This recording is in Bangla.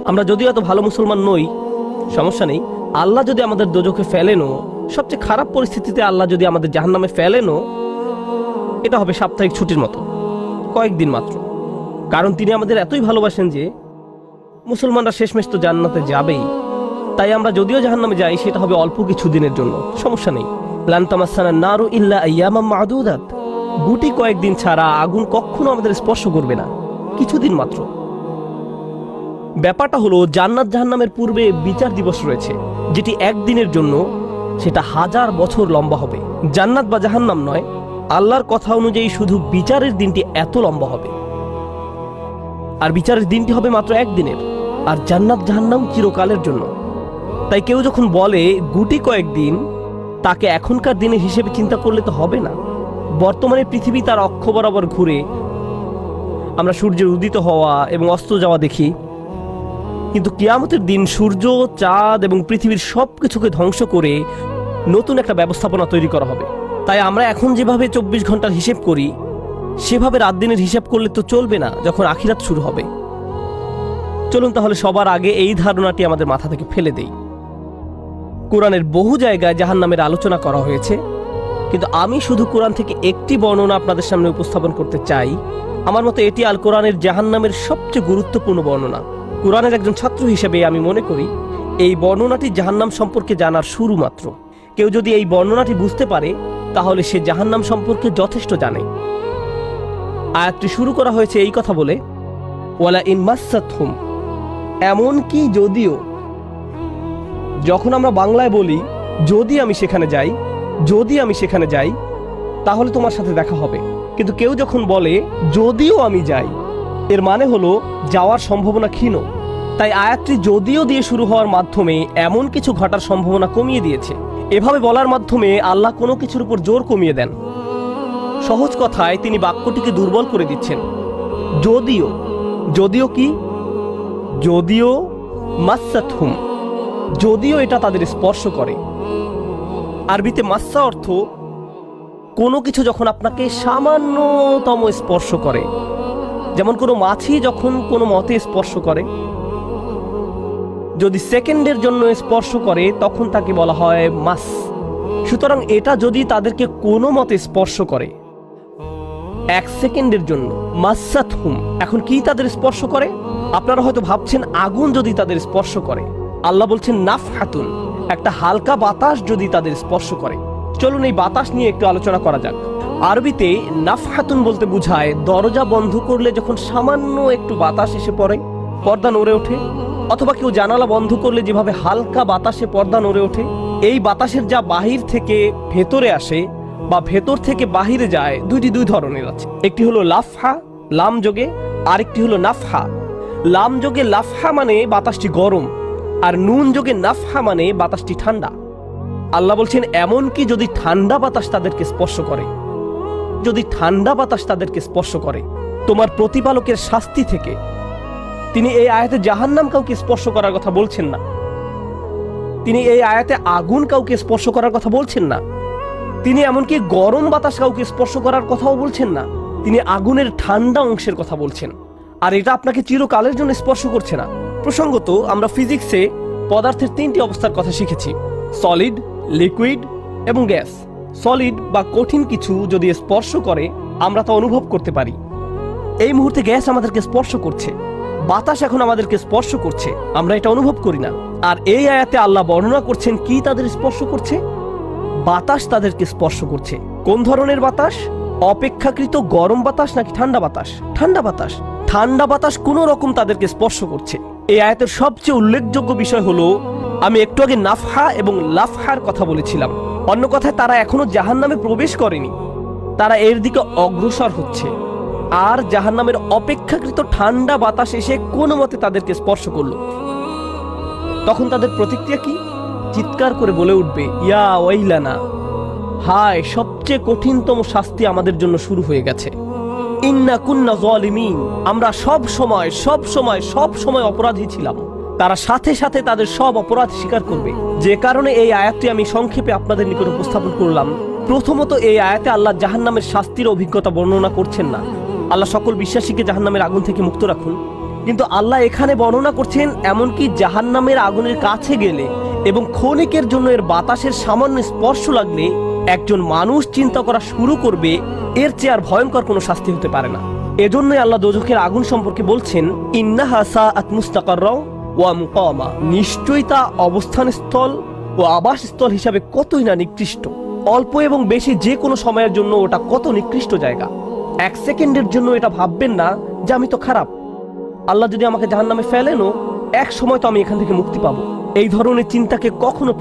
আমরা যদিও এত ভালো মুসলমান নই, সমস্যা নেই। আল্লাহ যদি আমাদের দোজখে ফেলেনও, সবচেয়ে খারাপ পরিস্থিতিতে আল্লাহ যদি আমাদের জাহান্নামে ফেলেনও, এটা হবে সাপ্তাহিক ছুটির মতো, কয়েকদিন মাত্র। কারণ তিনি আমাদের এতই ভালোবাসেন যে মুসলমানরা শেষমেশ তো জান্নাতে যাবেই। তাই আমরা যদিও জাহান্নামে যাই, সেটা হবে অল্প কিছু দিনের জন্য, সমস্যা নেই। লান তামাসসানা নারু ইল্লা আইয়ামাম মা'দুদাত, গুটি কয়েকদিন ছাড়া আগুন কখনো আমাদের স্পর্শ করবে না, কিছুদিন মাত্র। ব্যাপারটা হলো, জান্নাত জাহান্নামের পূর্বে বিচার দিবস রয়েছে, যেটি একদিনের জন্য, সেটা 1000 বছর লম্বা হবে। জান্নাত বা জাহান্নাম নয়, আল্লাহর কথা অনুযায়ী শুধু বিচারের দিনটি এত লম্বা হবে। আর বিচারের দিনটি হবে মাত্র একদিনের, আর জান্নাত জাহান্নাম চিরকালের জন্য। তাই কেউ যখন বলে গুটি কয়েকদিন, তাকে এখনকার দিনের হিসেবে চিন্তা করলে তো হবে না। বর্তমানে পৃথিবী তার অক্ষ বরাবর ঘুরে, আমরা সূর্যের উদিত হওয়া এবং অস্ত যাওয়া দেখি, কিন্তু কিয়ামতের দিন সূর্য, চাঁদ এবং পৃথিবীর সব কিছুকে ধ্বংস করে নতুন একটা ব্যবস্থাপনা তৈরি করা হবে। তাই আমরা এখন যেভাবে 24 ঘন্টার হিসেব করি, সেভাবে রাত দিনের হিসাব করলে তো চলবে না যখন আখিরাত শুরু হবে। চলুন তাহলে সবার আগে এই ধারণাটি আমাদের মাথা থেকে ফেলে দেই। কোরআনের বহু জায়গায় জাহান্নামের আলোচনা করা হয়েছে, কিন্তু আমি শুধু কোরআন থেকে একটি বর্ণনা আপনাদের সামনে উপস্থাপন করতে চাই। আমার মতে এটি আল কোরআনের জাহান্নামের সবচেয়ে গুরুত্বপূর্ণ বর্ণনা। কোরআনের একজন ছাত্র হিসেবে আমি মনে করি এই বর্ণনাটি জাহান্নাম সম্পর্কে জানার শুরু মাত্র। কেউ যদি এই বর্ণনাটি বুঝতে পারে, তাহলে সে জাহান্নাম সম্পর্কে যথেষ্ট জানে। আয়াতটি শুরু করা হয়েছে এই কথা বলে, ওয়ালা ইন মাসসাতহুম, এমনকি যদিও। যখন আমরা বাংলায় বলি যদি আমি সেখানে যাই, যদি আমি সেখানে যাই, তাহলে তোমার সাথে দেখা হবে। কিন্তু কেউ যখন বলে যদিও আমি যাই, এর মানে হলো যাওয়ার সম্ভাবনা ক্ষীণ। তাই আয়াতটি যদিও দিয়ে শুরু হওয়ার মাধ্যমে এমন কিছু ঘটার সম্ভাবনা কমিয়ে দিয়েছে। এভাবে বলার মাধ্যমে আল্লাহ কোনো কিছুর উপর জোর কমিয়ে দেন। সহজ কথায় তিনি বাক্যটিকে দুর্বল করে দিচ্ছেন। যদিও, যদিও কি? যদিও মাসসাতহুম, যদিও এটা তাদের স্পর্শ করে। আরবিতে মাসসা অর্থ কোনো কিছু যখন আপনাকে সামান্যতম স্পর্শ করে, যেমন কোনো মাছি যখন কোনো মতে স্পর্শ করে। যদি সেকেন্ডের জন্য স্পর্শ করে, তখন তাকে বলা হয় মাস। সুতরাং এটা যদি তাদেরকে কোনো মতে স্পর্শ করে 1 সেকেন্ডের জন্য, মাসসাতহুম। এখন কি তাদের স্পর্শ করে? আপনারা হয়তো ভাবছেন আগুন যদি তাদের স্পর্শ করে। আল্লাহ বলছেন নাফহাতুন, একটা হালকা বাতাস যদি তাদের স্পর্শ করে। চলুন এই বাতাস নিয়ে একটু আলোচনা করা যাক। আরবিতে নাফহাতুন বলতে বোঝায় দরজা বন্ধ করলে যখন সামান্য একটু বাতাস এসে পড়ে, পর্দা নড়ে ওঠে, অথবা কেউ জানালা বন্ধ করলে যেভাবে হালকা বাতাসে পর্দা নড়ে ওঠে। এই বাতাসের যা বাহির থেকে ভেতরে আসে বা ভেতর থেকে বাহিরে যায়, দুই ধরনের আছে। একটি হলো লাফহা, লাম যোগে, আরেকটি হলো নাফহা। লাম যোগে লাফহা মানে বাতাসটি গরম, আর নুন যোগে নাফহা মানে বাতাসটি ঠান্ডা। আল্লাহ বলছেন এমনকি যদি ঠান্ডা বাতাস তাদেরকে স্পর্শ করে, যদি ঠান্ডা বাতাস তাদেরকে স্পর্শ করে তোমার প্রতিপালকের শাস্তি থেকে। তিনি এই আয়াতে জাহান্নাম কাউকে স্পর্শ করার কথা বলছেন না। তিনি এই আয়াতে আগুন কাউকে স্পর্শ করার কথা বলছেন না। তিনি এমনকি গরম বাতাস কাউকে স্পর্শ করার কথাও বলছেন না। তিনি আগুনের ঠান্ডা অংশের কথা বলছেন, আর এটা আপনাকে চিরকালের জন্য স্পর্শ করছে না। প্রসঙ্গত, আমরা ফিজিক্সে পদার্থের 3টি অবস্থার কথা শিখেছি: সলিড, লিকুইড এবং গ্যাস। সলিড বা কঠিন কিছু যদি স্পর্শ করে, আমরা তা অনুভব করতে পারি। এই মুহূর্তে গ্যাস আমাদেরকে স্পর্শ করছে, বাতাস এখন আমাদেরকে স্পর্শ করছে, আমরা এটা অনুভব করি না। আর এই আয়াতে আল্লাহ বর্ণনা করছেন কি তাদের স্পর্শ করছে? বাতাস তাদেরকে স্পর্শ করছে। কোন ধরনের বাতাস? অপেক্ষাকৃত গরম বাতাস নাকি ঠান্ডা বাতাস? ঠান্ডা বাতাস। ঠান্ডা বাতাস কোন রকম তাদেরকে স্পর্শ করছে। এই আয়াতের সবচেয়ে উল্লেখযোগ্য বিষয় হলো, আমি একটু আগে নাফহা এবং লাফহার কথা বলেছিলাম। অন্য কথায়, তারা এখনো জাহান্নামে প্রবেশ করেনি, তারা এর দিকে অগ্রসর হচ্ছে। আর জাহান্নামের অপেক্ষাকৃত ঠান্ডা বাতাস এসে কোনো মতে তাদেরকে স্পর্শ করলো, তখন তাদের প্রতিক্রিয়া কি? চিৎকার করে বলে উঠবে, ইয়া ওয়াইলানা, হায়, সবচেয়ে কঠিনতম শাস্তি আমাদের জন্য শুরু হয়ে গেছে। ইন্না কুন্না যালিমিন, আমরা সব সময় অপরাধী ছিলাম। তারা সাথে সাথে তাদের সব অপরাধ স্বীকার করবে। যে কারণে এই আয়াতটি আমি সংক্ষেপে আপনাদের নিকট উপস্থাপন করলাম। প্রথমত, এই আয়াতে আল্লাহ জাহান্নামের শাস্তির অভিজ্ঞতা বর্ণনা করছেন না। আল্লাহ সকল বিশ্বাসীকে জাহান্নামের আগুন থেকে মুক্ত রাখুন। কিন্তু আল্লাহ এখানে বর্ণনা করছেন এমনকি জাহান্নামের আগুনের কাছে গেলে এবং ক্ষণিকের জন্য এর বাতাসের সামান্য স্পর্শ লাগলে একজন মানুষ চিন্তা করা শুরু করবে এর চেয়ে আর ভয়ঙ্কর কোনো শাস্তি হতে পারে না। এজন্যই আল্লাহ দোজখের আগুন সম্পর্কে বলছেন, ইন্নাহা সাআত মুস্তাকাররা ওয়া মুকামা, নিশ্চয়ই তা অবস্থানস্থল ও আবাসস্থল হিসাবে কতই না নিকৃষ্ট। অল্প এবং বেশি যে কোনো সময়ের জন্য ওটা কত নিকৃষ্ট জায়গা। 1 সেকেন্ডের জন্য এটা ভাববেন না যে আমি তো খারাপ, আল্লাহ যদি আমাকে জাহান্নামে ফেলেনও এক সময় তো আমি এখান থেকে মুক্তি পাবো। এই ধরনের চিন্তাকে কখনো